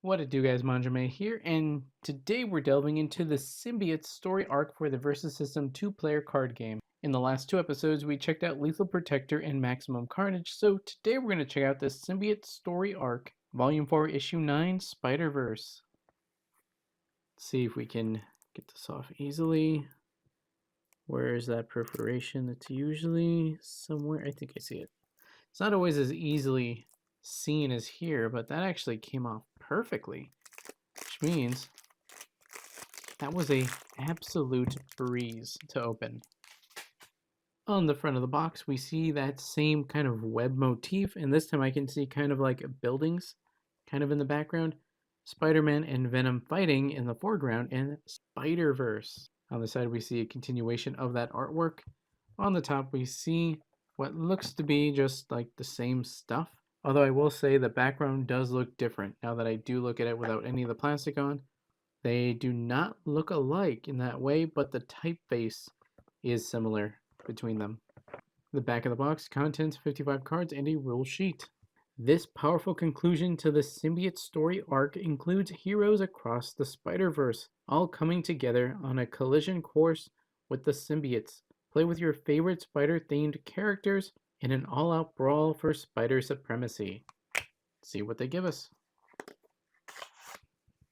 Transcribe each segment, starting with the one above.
What it do, guys? Manjoume here, and today we're delving into the Symbiotes story arc for the Versus System 2-player card game. In the last two episodes, we checked out Lethal Protector and Maximum Carnage, so today we're going to check out the Symbiote story arc, Volume 4, Issue 9, Spider-Verse. Let's see if we can get this off easily. Where is that perforation? It's usually somewhere. I think I see it. It's not always as easily seen as here, but that actually came off perfectly, which means that was a absolute breeze to open. On the front of the box, we see that same kind of web motif, and this time I can see kind of like buildings kind of in the background. Spider-Man and Venom fighting in the foreground, and Spider-Verse. On the side, we see a continuation of that artwork. On the top, we see what looks to be just like the same stuff. Although I will say the background does look different now that I do look at it without any of the plastic on. They do not look alike in that way, but the typeface is similar between them. The back of the box contains 55 cards and a rule sheet. This powerful conclusion to the symbiote story arc includes heroes across the Spider-Verse, all coming together on a collision course with the symbiotes. Play with your favorite spider-themed characters in an all-out brawl for spider supremacy. See what they give us.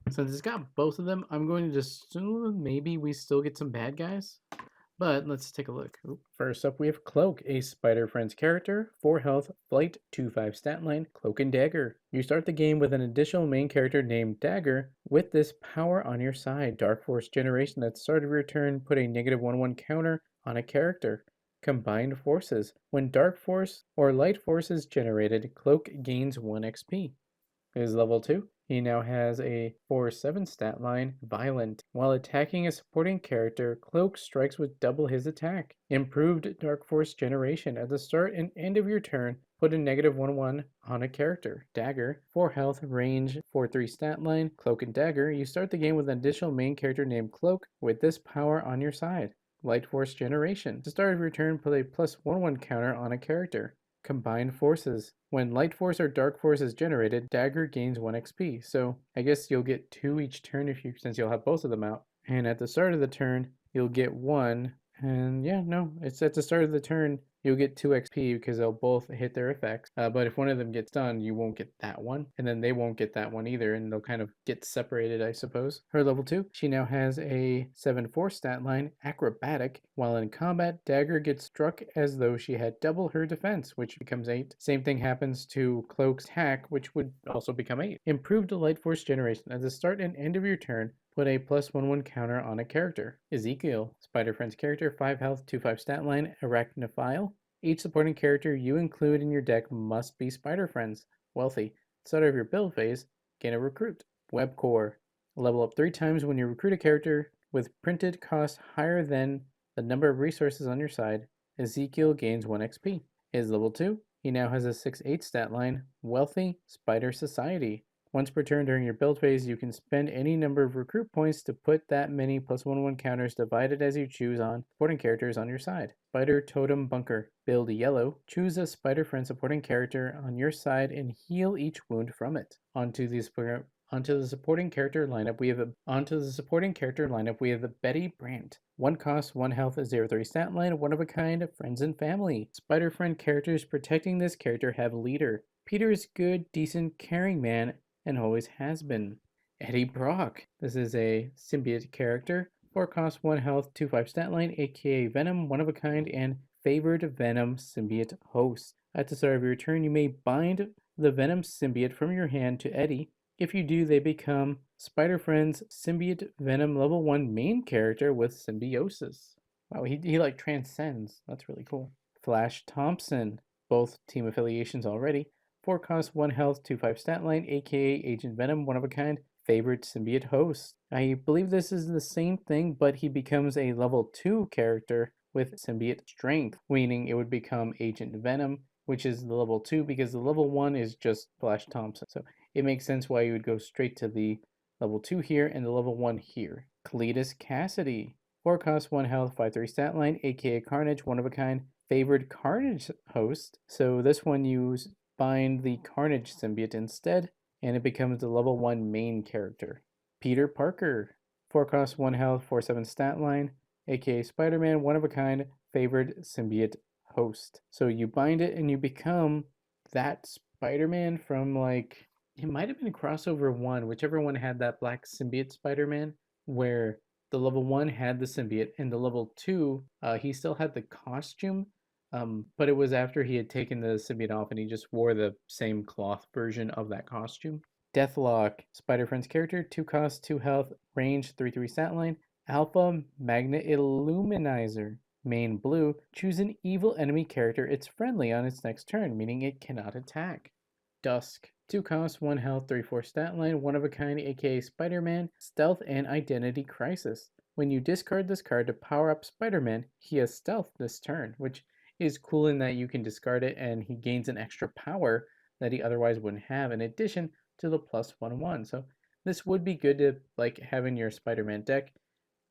Since it's got both of them, I'm going to assume maybe we still get some bad guys. But let's take a look. First up, we have Cloak, a Spider-Friends character, 4 health, flight, 2/5 stat line, Cloak and Dagger. You start the game with an additional main character named Dagger. With this power on your side, Dark Force generation at the start of your turn, put a -1/1 counter on a character. Combined forces. When Dark Force or Light Force is generated, Cloak gains 1 XP. It is level 2. He now has a 4/7 stat line, Violent. While attacking a supporting character, Cloak strikes with double his attack. Improved Dark Force generation. At the start and end of your turn, put a -1/1 on a character. Dagger, 4 health, range, 4/3 stat line, Cloak and Dagger. You start the game with an additional main character named Cloak with this power on your side. Light Force generation. At the start of your turn, put a +1/1 counter on a character. Combined forces. When Light Force or Dark Force is generated, Dagger gains 1 XP. So I guess you'll get 2 each turn since you'll have both of them out. And at the start of the turn, you'll get 1. And yeah, no, it's at the start of the turn, you'll get 2 XP because they'll both hit their effects. But if one of them gets done, you won't get that one. And then they won't get that one either. And they'll kind of get separated, I suppose. Her level 2, she now has a 7/4 stat line, Acrobatic. While in combat, Dagger gets struck as though she had double her defense, which becomes 8. Same thing happens to Cloak's hack, which would also become 8. Improved Light Force generation. At the start and end of your turn, put a +1/1 counter on a character. Ezekiel, Spider-Friends character, 5 health, 2/5 stat line, Arachnophile. Each supporting character you include in your deck must be Spider-Friends. Wealthy. Start of your build phase, gain a recruit. Webcore. Level up 3 times when you recruit a character with printed cost higher than the number of resources on your side. Ezekiel gains 1 XP. Is level 2. He now has a 6/8 stat line, Wealthy, Spider Society. Once per turn during your build phase, you can spend any number of recruit points to put that many +1/1 counters divided as you choose on supporting characters on your side. Spider Totem Bunker. Build yellow. Choose a Spider-Friend supporting character on your side and heal each wound from it. Onto the supporting character lineup, we have the Betty Brant. 1 cost, 1 health, 0/3 stat line, 1 of a kind, friends and family. Spider-Friend characters protecting this character have leader. Peter is good, decent, caring man, and always has been. Eddie Brock. This is a symbiote character. 4 cost, 1 health, 2/5 stat line, aka Venom, 1 of a kind, and favored Venom symbiote host. At the start of your turn, you may bind the Venom symbiote from your hand to Eddie. If you do, they become Spider-Friend's symbiote Venom level 1 main character with symbiosis. Wow, he like transcends. That's really cool. Flash Thompson. Both team affiliations already. 4 cost, 1 health, 2/5 stat line, aka Agent Venom, 1 of a kind, favorite symbiote host. I believe this is the same thing, but he becomes a level 2 character with symbiote strength, meaning it would become Agent Venom, which is the level 2 because the level 1 is just Flash Thompson. So it makes sense why you would go straight to the level 2 here and the level 1 here. Cletus Cassidy. 4 cost, 1 health, 5/3 stat line, aka Carnage, 1 of a kind, favored Carnage host. So this one you bind the Carnage symbiote instead. and it becomes the level 1 main character. Peter Parker, 4 cost, 1 health, 4/7 stat line, aka Spider Man, one of a kind, favored symbiote host. So you bind it and you become that Spider Man from like, it might have been crossover 1, whichever one had that black symbiote Spider Man, where the level 1 had the symbiote and the level 2, he still had the costume. But it was after he had taken the symbiote off and he just wore the same cloth version of that costume. Deathlock, Spider-Friend's character, 2 cost, 2 health, range, 3/3 stat line. Alpha Magna Illuminizer. Main blue, choose an evil enemy character. It's friendly on its next turn, meaning it cannot attack. Dusk, 2 cost, 1 health, 3/4 stat line, one of a kind, aka Spider-Man, Stealth and Identity Crisis. When you discard this card to power up Spider-Man, he has Stealth this turn, which is cool in that you can discard it and he gains an extra power that he otherwise wouldn't have in addition to the +1/1. So this would be good to like have in your Spider-Man deck.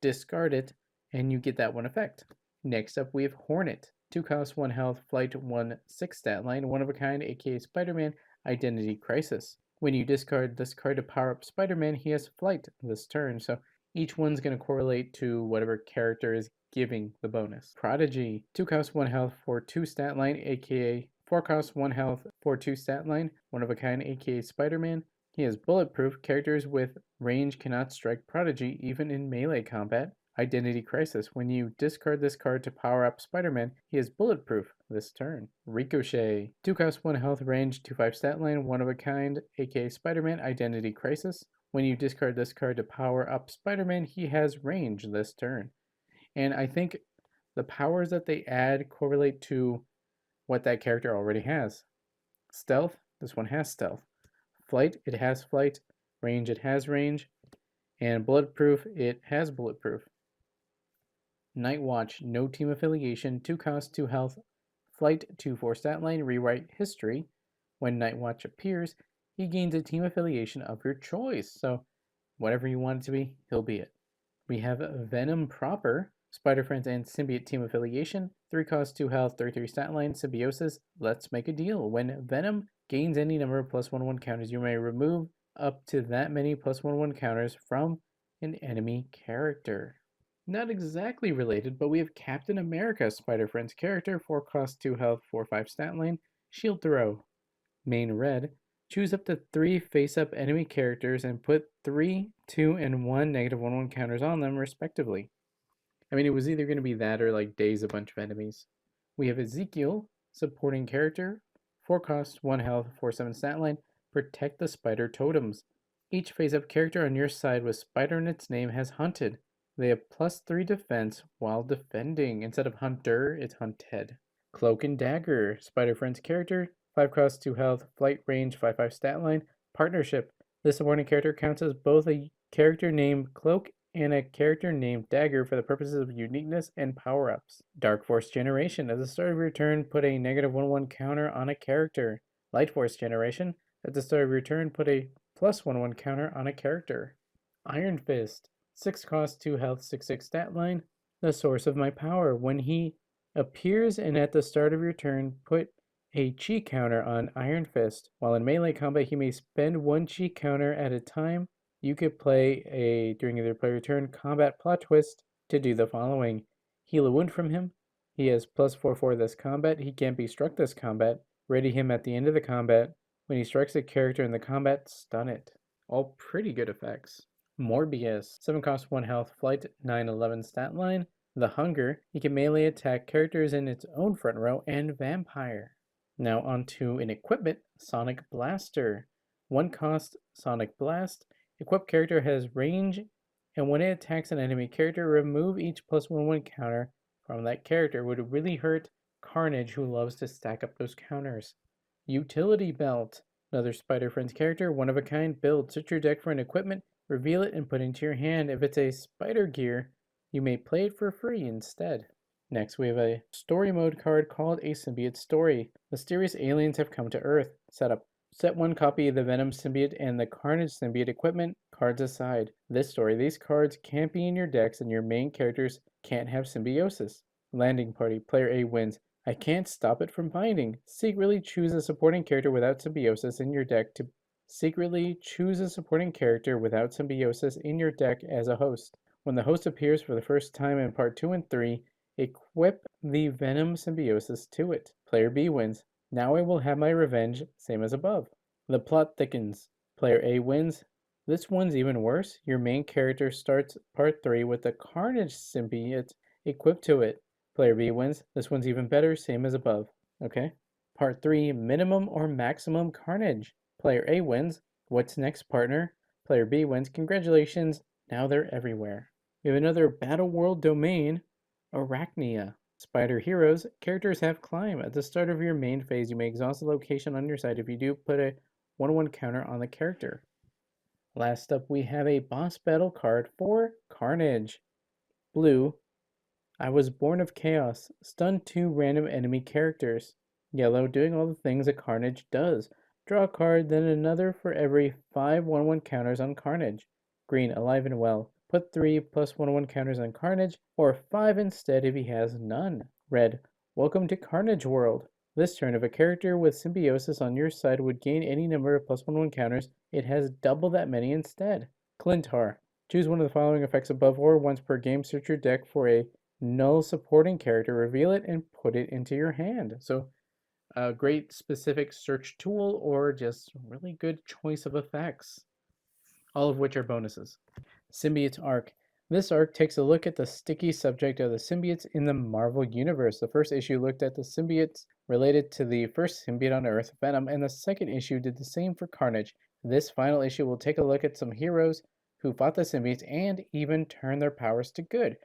Discard it and you get that one effect. Next up we have Hornet. 2 cost, 1 health, flight, 1/6 stat line, one of a kind, aka Spider-Man, Identity Crisis. When you discard this card to power up Spider-Man, he has flight this turn. So each one's going to correlate to whatever character is giving the bonus. Prodigy, 2 cost, 1 health, 4/2 stat line, aka 4 cost, 1 health, 4/2 stat line, one of a kind, aka Spider-Man. He is bulletproof. Characters with range cannot strike Prodigy even in melee combat. Identity Crisis. When you discard this card to power up Spider-Man, he is bulletproof this turn. Ricochet. 2 cost, 1 health, range, 2/5 stat line, one of a kind, aka Spider-Man, Identity Crisis. When you discard this card to power up Spider-Man, he has range this turn. And I think the powers that they add correlate to what that character already has. Stealth, this one has stealth. Flight, it has flight. Range, it has range. And bulletproof, it has bulletproof. Night Watch, no team affiliation, 2 cost, 2 health, flight, 2/4 stat line, rewrite history. When Night Watch appears, he gains a team affiliation of your choice. So whatever you want it to be, he'll be it. We have Venom proper, Spider-Friends and Symbiote team affiliation, 3 cost, 2 health, 3/3 stat line, Symbiosis. Let's make a deal. When Venom gains any number of +1/1 counters, you may remove up to that many +1/1 counters from an enemy character. Not exactly related, but we have Captain America, Spider-Friend's character, 4 cost, 2 health, 4/5 stat line, shield throw. Main red, choose up to 3 face-up enemy characters and put 3, 2, and 1 -1/1 counters on them, respectively. I mean, it was either going to be that or like daze a bunch of enemies. We have Ezekiel, supporting character, 4 cost, 1 health, 4/7 stat line, protect the spider totems. Each face-up character on your side with spider in its name has hunted. They have +3 defense while defending. Instead of hunter, it's hunted. Cloak and Dagger, Spider-Friend's character, 5 cost, 2 health, flight range, 5/5 stat line, partnership. This supporting character counts as both a character named Cloak and a character named Dagger for the purposes of uniqueness and power-ups. Dark Force Generation. At the start of your turn, put a -1/1 counter on a character. Light Force Generation. At the start of your turn, put a +1/1 counter on a character. Iron Fist. 6 cost, 2 health, 6/6 stat line. The source of my power. When he appears and at the start of your turn, put a chi counter on Iron Fist. While in melee combat, he may spend 1 chi counter at a time. You could play during either player turn, combat plot twist to do the following. Heal a wound from him. He has +4/4 this combat. He can't be struck this combat. Ready him at the end of the combat. When he strikes a character in the combat, stun it. All pretty good effects. Morbius, 7 cost, 1 health, flight, 9/11 stat line. The Hunger, he can melee attack characters in its own front row and vampire. Now onto an equipment, Sonic Blaster. 1 cost, Sonic Blast. Equipped character has range, and when it attacks an enemy character, remove each +1/1 counter from that character. Would really hurt Carnage, who loves to stack up those counters. Utility Belt, another Spider-Friend's character, one of a kind build. Search your deck for an equipment, reveal it, and put it into your hand. If it's a spider gear, you may play it for free instead. Next, we have a story mode card called a Symbiote Story. Mysterious aliens have come to Earth. Setup. Set 1 copy of the Venom Symbiote and the Carnage Symbiote equipment cards aside. This story, these cards can't be in your decks and your main characters can't have symbiosis. Landing party. Player A wins. I can't stop it from binding. Secretly choose a supporting character without symbiosis in your deck to Secretly choose a supporting character without symbiosis in your deck as a host. When the host appears for the first time in part 2 and 3, equip the Venom symbiosis to it. Player B wins. Now I will have my revenge, same as above. The plot thickens. Player A wins. This one's even worse. Your main character starts part 3 with the Carnage symbiote equipped to it. Player B wins. This one's even better, same as above. Okay. Part 3, minimum or maximum carnage. Player A wins. What's next, partner? Player B wins. Congratulations. Now they're everywhere. We have another Battle World domain, Arachnia. Spider Heroes. Characters have climb. At the start of your main phase, you may exhaust a location on your side. If you do, put a 1/1 counter on the character. Last up, we have a boss battle card for Carnage. Blue. I was born of chaos. Stun 2 random enemy characters. Yellow, doing all the things a Carnage does. Draw a card, then another for every 5 1/1 counters on Carnage. Green, alive and well. Put 3 plus 1/1 counters on Carnage, or 5 instead if he has none. Red, welcome to Carnage World. This turn, if a character with symbiosis on your side would gain any number of plus 1/1 counters, it has double that many instead. Clintar, choose one of the following effects above, or once per game, search your deck for a null supporting character, reveal it, and put it into your hand. So a great specific search tool, or just really good choice of effects, all of which are bonuses. Symbiotes arc. This arc takes a look at the sticky subject of the symbiotes in the Marvel Universe. The first issue looked at the symbiotes related to the first symbiote on Earth, Venom, and the second issue did the same for Carnage. This final issue will take a look at some heroes who fought the symbiotes and even turned their powers to good.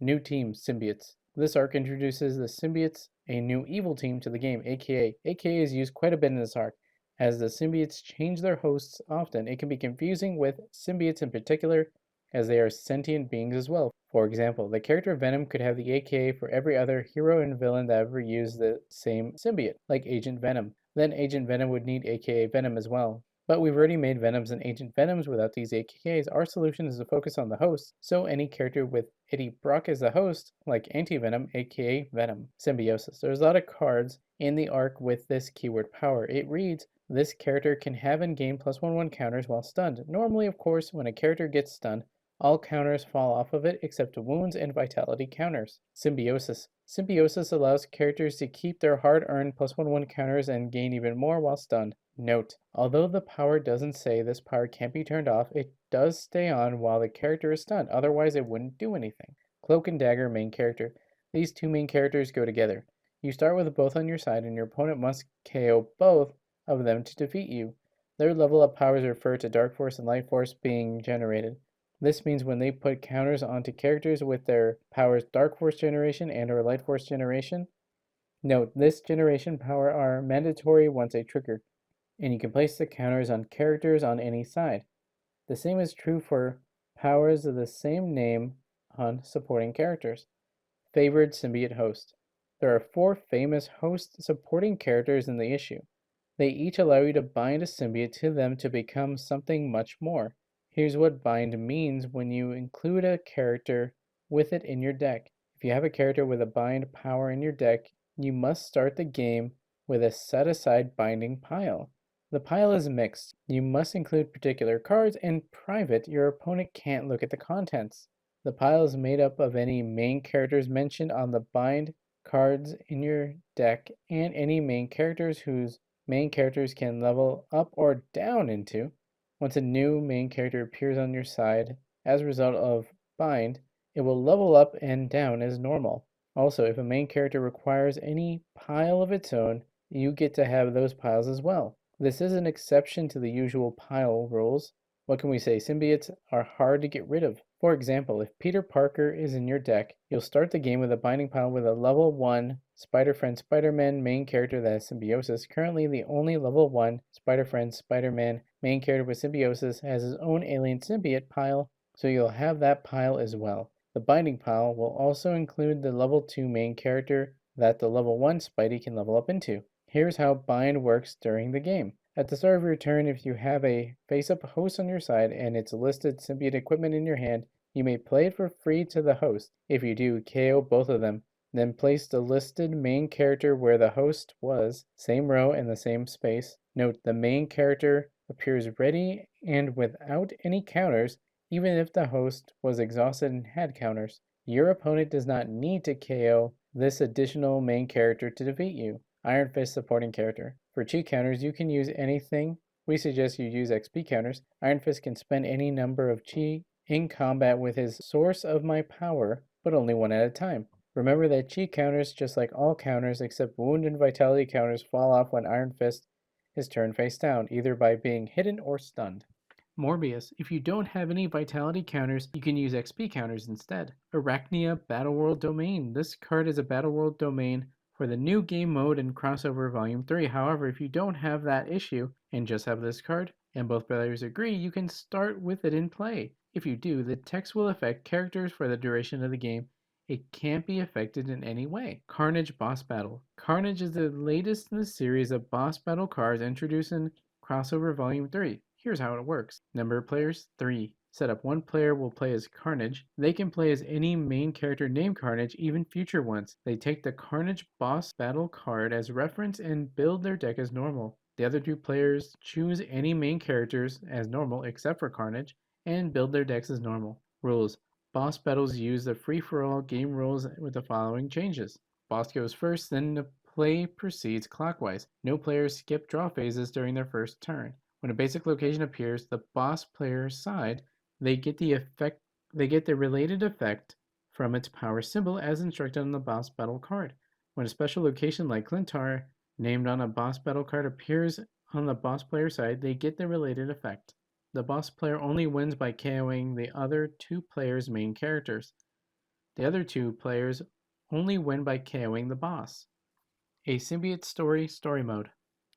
New team, Symbiotes. This arc introduces the Symbiotes, a new evil team, to the game, aka. AKA is used quite a bit in this arc. As the Symbiotes change their hosts often, it can be confusing with Symbiotes in particular, as they are sentient beings as well. For example, the character Venom could have the AKA for every other hero and villain that ever used the same symbiote, like Agent Venom. Then Agent Venom would need AKA Venom as well. But we've already made Venoms and Agent Venoms without these AKAs. Our solution is to focus on the host, so any character with Eddie Brock as the host, like Anti-Venom, aka Venom. Symbiosis. There's a lot of cards in the arc with this keyword power. It reads, this character can have and gain plus 1/1 counters while stunned. Normally, of course, when a character gets stunned, all counters fall off of it except wounds and vitality counters. Symbiosis. Symbiosis allows characters to keep their hard-earned plus 1/1 counters and gain even more while stunned. Note, although the power doesn't say this power can't be turned off, it does stay on while the character is stunned, otherwise it wouldn't do anything. Cloak and Dagger main character. These two main characters go together. You start with both on your side and your opponent must KO both of them to defeat you. Their level up powers refer to Dark Force and Light Force being generated. This means when they put counters onto characters with their powers Dark Force generation and or Light Force generation. Note, this generation power are mandatory once a trigger, and you can place the counters on characters on any side. The same is true for powers of the same name on supporting characters. Favored symbiote host. There are 4 famous host supporting characters in the issue. They each allow you to bind a symbiote to them to become something much more. Here's what bind means when you include a character with it in your deck. If you have a character with a bind power in your deck, you must start the game with a set-aside binding pile. The pile is mixed. You must include particular cards, and private, your opponent can't look at the contents. The pile is made up of any main characters mentioned on the bind cards in your deck and any main characters whose main characters can level up or down into. Once a new main character appears on your side as a result of bind, it will level up and down as normal. Also, if a main character requires any pile of its own, you get to have those piles as well. This is an exception to the usual pile rules. What can we say? Symbiotes are hard to get rid of. For example, if Peter Parker is in your deck, you'll start the game with a binding pile with a level 1 Spider-Friend Spider-Man main character that has symbiosis. Currently, the only level 1 Spider-Friend Spider-Man main character with symbiosis has his own alien symbiote pile, so you'll have that pile as well. The binding pile will also include the level 2 main character that the level 1 Spidey can level up into. Here's how bind works during the game. At the start of your turn, if you have a face-up host on your side and its listed symbiote equipment in your hand, you may play it for free to the host. If you do, KO both of them. Then place the listed main character where the host was, same row and the same space. Note, the main character appears ready and without any counters, even if the host was exhausted and had counters. Your opponent does not need to KO this additional main character to defeat you. Iron Fist supporting character. For cheat counters, you can use anything. We suggest you use XP counters. Iron Fist can spend any number of chi in combat with his source of my power, but only one at a time. Remember that chi counters, just like all counters except wound and vitality counters, fall off when Iron Fist is turned face down, either by being hidden or stunned. Morbius. If you don't have any vitality counters, you can use XP counters instead. Arachnia Battle World Domain. This card is a Battle World Domain for the new game mode in Crossover Volume 3. However, if you don't have that issue and just have this card, and both players agree, you can start with it in play. If you do, the text will affect characters for the duration of the game. It can't be affected in any way. Carnage Boss Battle. Carnage is the latest in the series of boss battle cards introduced in Crossover Volume 3. Here's how it works. Number of players, 3. Setup. One player will play as Carnage. They can play as any main character named Carnage, even future ones. They take the Carnage Boss Battle card as reference and build their deck as normal. The other 2 players choose any main characters as normal except for Carnage and build their decks as normal. Rules. Boss battles use the free-for-all game rules with the following changes. Boss goes first, then the play proceeds clockwise. No players skip draw phases during their first turn. When a basic location appears, the boss player's side, they get the related effect from its power symbol as instructed on the boss battle card. When a special location like Clintar, named on a boss battle card, appears on the boss player side, they get the related effect. The boss player only wins by KOing the other 2 players' main characters. The other 2 players only win by KOing the boss. A Symbiote Story Mode.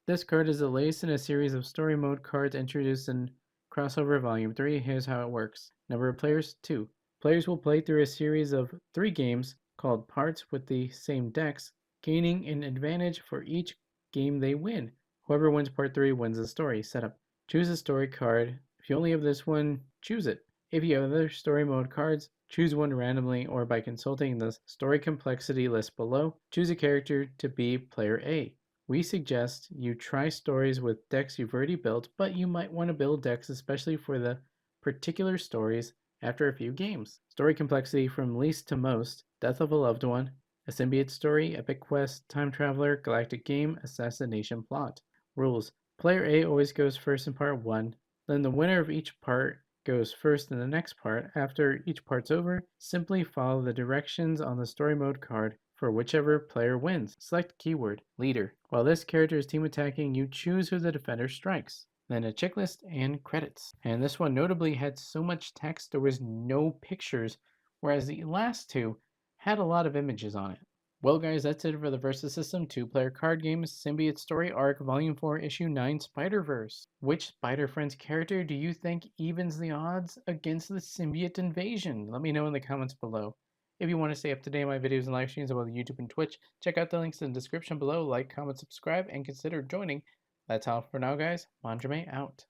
This card is the latest in a series of story mode cards introduced in Crossover Volume 3. Here's how it works. Number of players, 2. Players will play through a series of 3 games called parts with the same decks, gaining an advantage for each game they win. Whoever wins part 3 wins the story. Setup. Choose a story card. If you only have this one, choose it. If you have other story mode cards, choose one randomly or by consulting the story complexity list below. Choose a character to be player A. We suggest you try stories with decks you've already built, but you might want to build decks especially for the particular stories after a few games. Story complexity from least to most: Death of a Loved One, a Symbiote Story, Epic Quest, Time Traveler, Galactic Game, Assassination Plot. Rules. Player A always goes first in part 1, then the winner of each part goes first in the next part. After each part's over, simply follow the directions on the story mode card for whichever player wins. Select keyword, leader. While this character is team attacking, you choose who the defender strikes. Then a checklist and credits. And this one notably had so much text there was no pictures, whereas the last 2 had a lot of images on it. Well guys, that's it for the Versus System 2-player card game Symbiote Story Arc Volume 4 Issue 9 Spider-Verse. Which Spider-Friends character do you think evens the odds against the symbiote invasion? Let me know in the comments below. If you want to stay up to date on my videos and live streams on both YouTube and Twitch, check out the links in the description below. Like, comment, subscribe, and consider joining. That's all for now guys. Manjoume out.